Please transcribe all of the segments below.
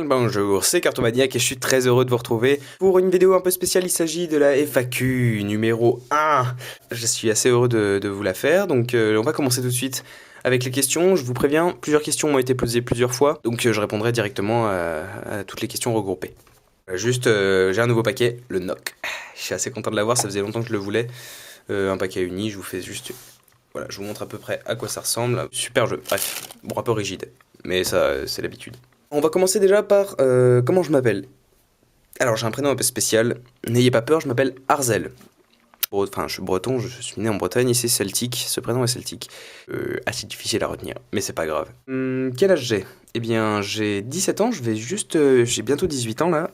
Bonjour, c'est Cartomaniac et je suis très heureux de vous retrouver pour une vidéo un peu spéciale. Il s'agit de la FAQ numéro 1. Je suis assez heureux de vous la faire, donc on va commencer tout de suite avec les questions. Je vous préviens, plusieurs questions m'ont été posées plusieurs fois, donc je répondrai directement à toutes les questions regroupées. J'ai un nouveau paquet, le NOC. Je suis assez content de l'avoir, ça faisait longtemps que je le voulais. Un paquet uni, je vous fais juste... Voilà, je vous montre à peu près à quoi ça ressemble. Super jeu, bref, bon, un peu rigide, mais ça c'est l'habitude. On va commencer déjà par comment je m'appelle. Alors j'ai un prénom un peu spécial, n'ayez pas peur, je m'appelle Arzel. Enfin je suis breton, je suis né en Bretagne et c'est celtique, ce prénom est celtique. Assez difficile à retenir, mais c'est pas grave. Quel âge j'ai ? Eh bien j'ai 17 ans, j'ai bientôt 18 ans là.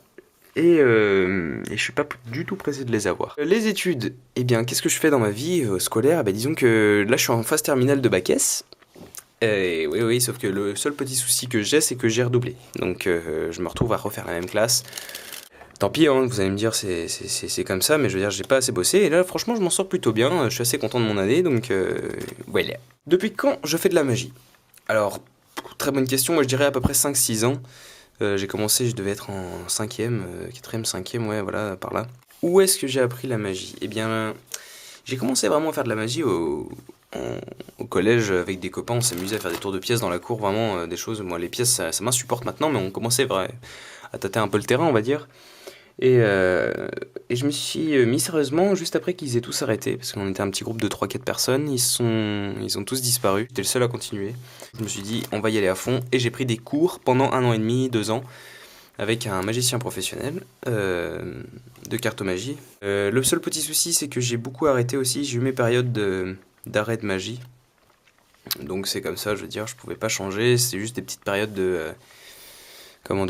Et je suis pas du tout pressé de les avoir. Les études, eh bien qu'est-ce que je fais dans ma vie scolaire ? Eh bien, disons que là je suis en phase terminale de bac S. Oui, sauf que le seul petit souci que j'ai, c'est que j'ai redoublé. Donc je me retrouve à refaire la même classe. Tant pis, hein, vous allez me dire, c'est comme ça, mais je veux dire, j'ai pas assez bossé. Et là, franchement, je m'en sors plutôt bien. Je suis assez content de mon année, donc voilà. Depuis quand je fais de la magie ? Alors, très bonne question, moi je dirais à peu près 5-6 ans. J'ai commencé, je devais être en 5e, 4e, 5e, ouais, voilà, par là. Où est-ce que j'ai appris la magie ? Eh bien, j'ai commencé vraiment à faire de la magie au collège avec des copains. On s'amusait à faire des tours de pièces dans la cour, vraiment des choses. Moi, les pièces, ça m'insupporte maintenant, mais on commençait à tâter un peu le terrain, on va dire. Et je me suis mis sérieusement juste après qu'ils aient tous arrêté, parce qu'on était un petit groupe de 3-4 personnes. Ils ont tous disparu. J'étais le seul à continuer. Je me suis dit, on va y aller à fond. Et j'ai pris des cours pendant 1 an et demi, 2 ans, avec un magicien professionnel de cartomagie. Le seul petit souci, c'est que j'ai beaucoup arrêté aussi. J'ai eu mes périodes d'arrêt de magie. Donc c'est comme ça, je veux dire, je pouvais pas changer. C'est juste des petites périodes de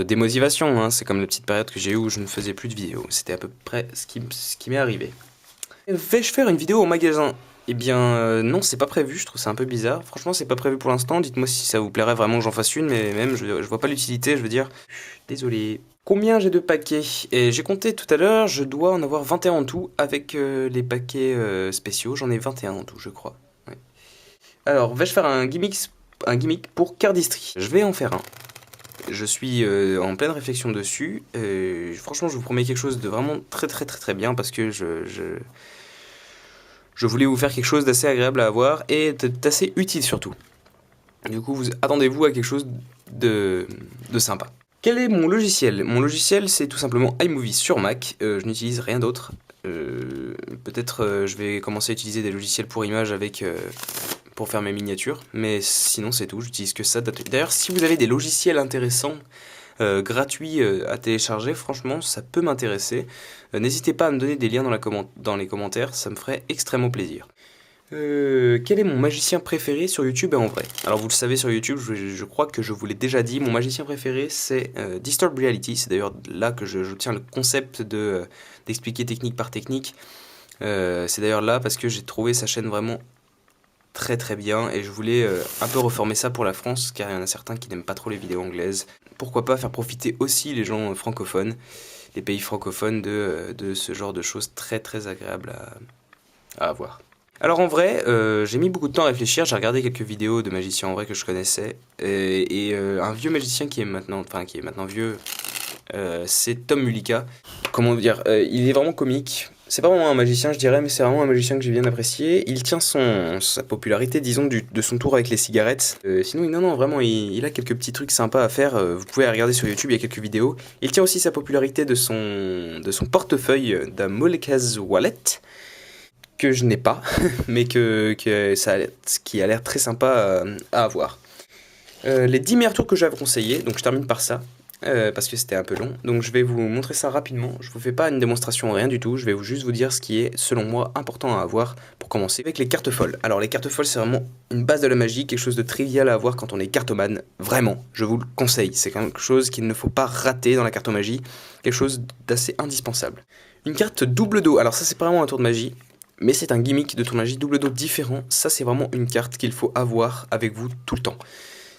démotivation, hein. C'est comme la petite période que j'ai eue où je ne faisais plus de vidéos. C'était à peu près ce qui m'est arrivé. Vais-je faire une vidéo au magasin ? Eh bien non, c'est pas prévu, je trouve ça un peu bizarre. Franchement, c'est pas prévu pour l'instant. Dites-moi si ça vous plairait vraiment que j'en fasse une, mais même je vois pas l'utilité, je veux dire. Désolé. Combien j'ai de paquets ? Et j'ai compté tout à l'heure, je dois en avoir 21 en tout, avec les paquets spéciaux. J'en ai 21 en tout, je crois. Ouais. Alors, vais-je faire un gimmick pour Cardistry ? Je vais en faire un. Je suis en pleine réflexion dessus. Franchement, je vous promets quelque chose de vraiment très très très très bien parce que je voulais vous faire quelque chose d'assez agréable à avoir et d'assez utile surtout. Du coup, attendez-vous à quelque chose de sympa. Quel est mon logiciel ? Mon logiciel, c'est tout simplement iMovie sur Mac. Je n'utilise rien d'autre. Peut-être je vais commencer à utiliser des logiciels pour images pour faire mes miniatures, mais sinon c'est tout, j'utilise que ça. D'ailleurs, si vous avez des logiciels intéressants, gratuits à télécharger, franchement, ça peut m'intéresser. N'hésitez pas à me donner des liens dans les commentaires, ça me ferait extrêmement plaisir. Quel est mon magicien préféré sur YouTube et en vrai ? Alors vous le savez sur YouTube, je crois que je vous l'ai déjà dit, mon magicien préféré c'est Distorted Reality, c'est d'ailleurs là que je tiens le concept d'expliquer technique par technique. C'est d'ailleurs là parce que j'ai trouvé sa chaîne vraiment très très bien et je voulais un peu reformer ça pour la France car il y en a certains qui n'aiment pas trop les vidéos anglaises. Pourquoi pas faire profiter aussi les gens francophones, les pays francophones de ce genre de choses très très agréables à avoir. Alors en vrai, j'ai mis beaucoup de temps à réfléchir, j'ai regardé quelques vidéos de magiciens en vrai que je connaissais, et un vieux magicien qui est maintenant vieux, c'est Tom Mullica. Comment dire, il est vraiment comique. C'est pas vraiment un magicien, je dirais, mais c'est vraiment un magicien que j'ai bien apprécié. Il tient sa popularité, disons, de son tour avec les cigarettes. Sinon, non, vraiment, il a quelques petits trucs sympas à faire. Vous pouvez regarder sur YouTube, il y a quelques vidéos. Il tient aussi sa popularité de son portefeuille d'un Molekaz Wallet, que je n'ai pas, mais qui a l'air très sympa à avoir. Les 10 meilleurs tours que j'avais conseillés, donc je termine par ça. parce que c'était un peu long. Donc je vais vous montrer ça rapidement. Je vous fais pas une démonstration, rien du tout. Je vais juste vous dire ce qui est, selon moi, important à avoir pour commencer avec les cartes folles. Alors les cartes folles, c'est vraiment une base de la magie, quelque chose de trivial à avoir quand on est cartomane. Vraiment, je vous le conseille. C'est quelque chose qu'il ne faut pas rater dans la cartomagie. Quelque chose d'assez indispensable. Une carte double dos. Alors ça, c'est pas vraiment un tour de magie, mais c'est un gimmick de tour de magie double dos différent. Ça, c'est vraiment une carte qu'il faut avoir avec vous tout le temps.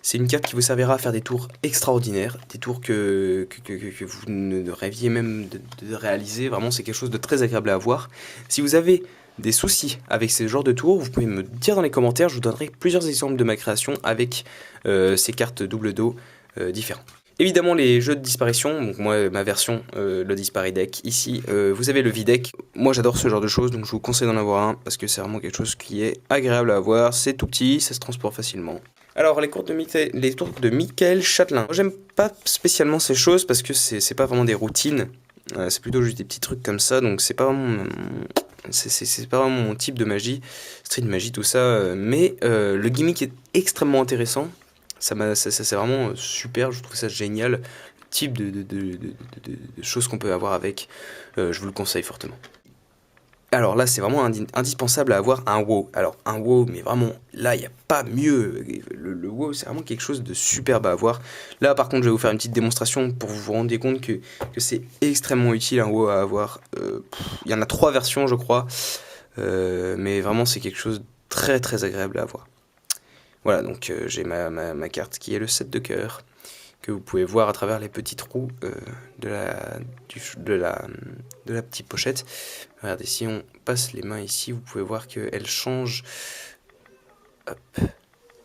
C'est une carte qui vous servira à faire des tours extraordinaires, des tours que vous ne rêviez même de réaliser. Vraiment, c'est quelque chose de très agréable à avoir. Si vous avez des soucis avec ce genre de tours, vous pouvez me dire dans les commentaires. Je vous donnerai plusieurs exemples de ma création avec ces cartes double dos différents. Évidemment, les jeux de disparition, donc moi ma version, le Dispari Deck, ici vous avez le V-Deck. Moi j'adore ce genre de choses, donc je vous conseille d'en avoir un parce que c'est vraiment quelque chose qui est agréable à avoir. C'est tout petit, ça se transporte facilement. Alors les tours de Michael Châtelain. J'aime pas spécialement ces choses parce que c'est pas vraiment des routines. C'est plutôt juste des petits trucs comme ça, donc c'est pas vraiment c'est pas vraiment mon type de magie, street magie tout ça. Mais le gimmick est extrêmement intéressant. Ça c'est vraiment super, je trouve ça génial. Le type de choses qu'on peut avoir avec, je vous le conseille fortement. Alors là, c'est vraiment indispensable à avoir un WoW. Alors, un WoW, mais vraiment, là, il n'y a pas mieux. Le WoW, c'est vraiment quelque chose de superbe à avoir. Là, par contre, je vais vous faire une petite démonstration pour vous rendre compte que c'est extrêmement utile, un WoW à avoir. Il y en a 3 versions, je crois. Mais vraiment, c'est quelque chose de très, très agréable à avoir. Voilà, donc j'ai ma carte qui est le 7 de cœur, que vous pouvez voir à travers les petits trous de la petite pochette. Regardez, si on passe les mains ici, vous pouvez voir qu'elle change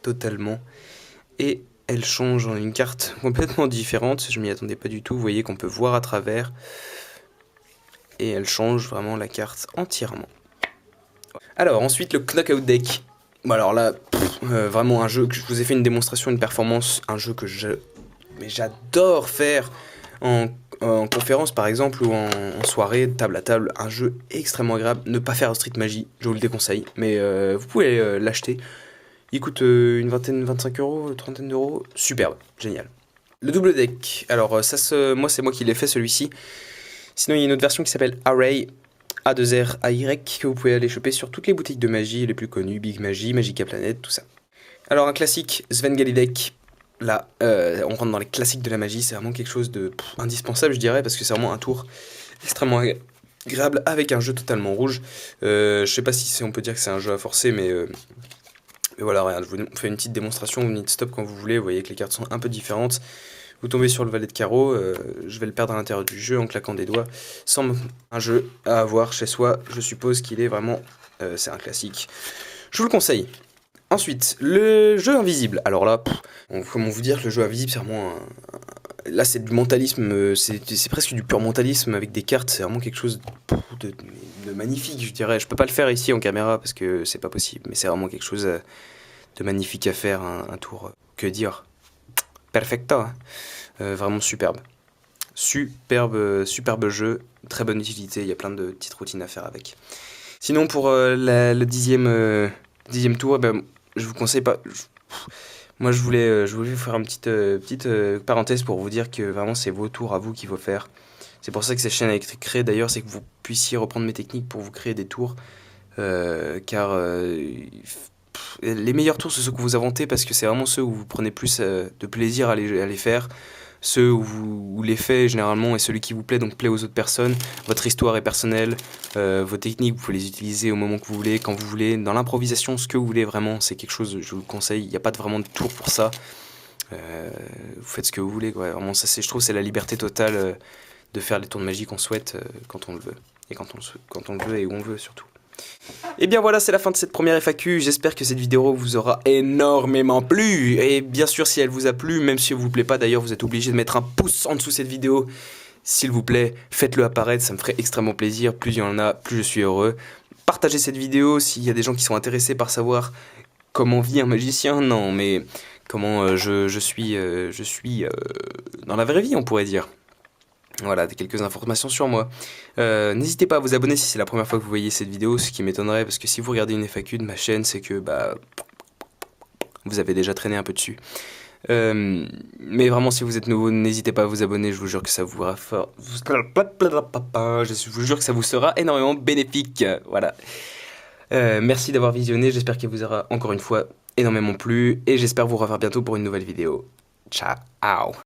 totalement. Et elle change en une carte complètement différente. Je m'y attendais pas du tout. Vous voyez qu'on peut voir à travers. Et elle change vraiment la carte entièrement. Alors, ensuite, le Knockout Deck. Bon, alors là, vraiment un jeu que je vous ai fait une démonstration, une performance. Un jeu que j'adore faire en conférence par exemple ou en soirée, table à table, un jeu extrêmement agréable. Ne pas faire Street Magie, je vous le déconseille, mais vous pouvez l'acheter. Il coûte une vingtaine, 25 euros, trentaine d'euros, superbe, génial. Le double deck, alors moi c'est moi qui l'ai fait celui-ci. Sinon il y a une autre version qui s'appelle Array, A2R-A-Y, que vous pouvez aller choper sur toutes les boutiques de magie les plus connues, Big Magie, Magica Planet, tout ça. Alors un classique, Svengali Deck. Là, on rentre dans les classiques de la magie, c'est vraiment quelque chose de indispensable, je dirais, parce que c'est vraiment un tour extrêmement agréable avec un jeu totalement rouge. Je sais pas si on peut dire que c'est un jeu à forcer, mais voilà, regarde, je vous fais une petite démonstration, vous venez de stop quand vous voulez, vous voyez que les cartes sont un peu différentes. Vous tombez sur le valet de carreau, je vais le perdre à l'intérieur du jeu en claquant des doigts. Sans un jeu à avoir chez soi, je suppose qu'il est vraiment, c'est un classique. Je vous le conseille. Ensuite, le jeu invisible. Alors là, comment vous dire que le jeu invisible, c'est vraiment là, c'est du mentalisme, c'est presque du pur mentalisme avec des cartes. C'est vraiment quelque chose de magnifique, je dirais. Je peux pas le faire ici en caméra parce que c'est pas possible, mais c'est vraiment quelque chose de magnifique à faire, un tour. Que dire? Perfecto, hein. Vraiment superbe. Superbe jeu, très bonne utilité. Il y a plein de petites routines à faire avec. Sinon, pour le dixième tour, eh ben, je vous conseille pas. Moi, je voulais vous faire une petite parenthèse pour vous dire que vraiment, c'est vos tours à vous qu'il faut faire. C'est pour ça que cette chaîne a été créée d'ailleurs, c'est que vous puissiez reprendre mes techniques pour vous créer des tours. Car les meilleurs tours, c'est ceux que vous inventez parce que c'est vraiment ceux où vous prenez plus de plaisir à les faire. Ceux où l'effet généralement est celui qui vous plaît, donc plaît aux autres personnes. Votre histoire est personnelle, vos techniques, vous pouvez les utiliser au moment que vous voulez, quand vous voulez. Dans l'improvisation, ce que vous voulez vraiment, c'est quelque chose, je vous le conseille. Il n'y a pas vraiment de tour pour ça. Vous faites ce que vous voulez, quoi. Vraiment, ça, je trouve c'est la liberté totale de faire les tours de magie qu'on souhaite quand on le veut. Et quand on le veut et où on veut surtout. Et bien voilà, c'est la fin de cette première FAQ, j'espère que cette vidéo vous aura énormément plu, et bien sûr si elle vous a plu, même si elle vous plaît pas d'ailleurs, vous êtes obligé de mettre un pouce en dessous de cette vidéo, s'il vous plaît, faites-le apparaître, ça me ferait extrêmement plaisir, plus il y en a, plus je suis heureux. Partagez cette vidéo s'il y a des gens qui sont intéressés par savoir comment vit un magicien, non mais comment je suis dans la vraie vie on pourrait dire. Voilà, quelques informations sur moi. N'hésitez pas à vous abonner si c'est la première fois que vous voyez cette vidéo, ce qui m'étonnerait, parce que si vous regardez une FAQ de ma chaîne, c'est que vous avez déjà traîné un peu dessus. Mais vraiment, si vous êtes nouveau, n'hésitez pas à vous abonner. Je vous jure que ça vous je vous jure que ça vous sera énormément bénéfique. Voilà. Merci d'avoir visionné. J'espère qu'il vous aura encore une fois énormément plu. Et j'espère vous revoir bientôt pour une nouvelle vidéo. Ciao.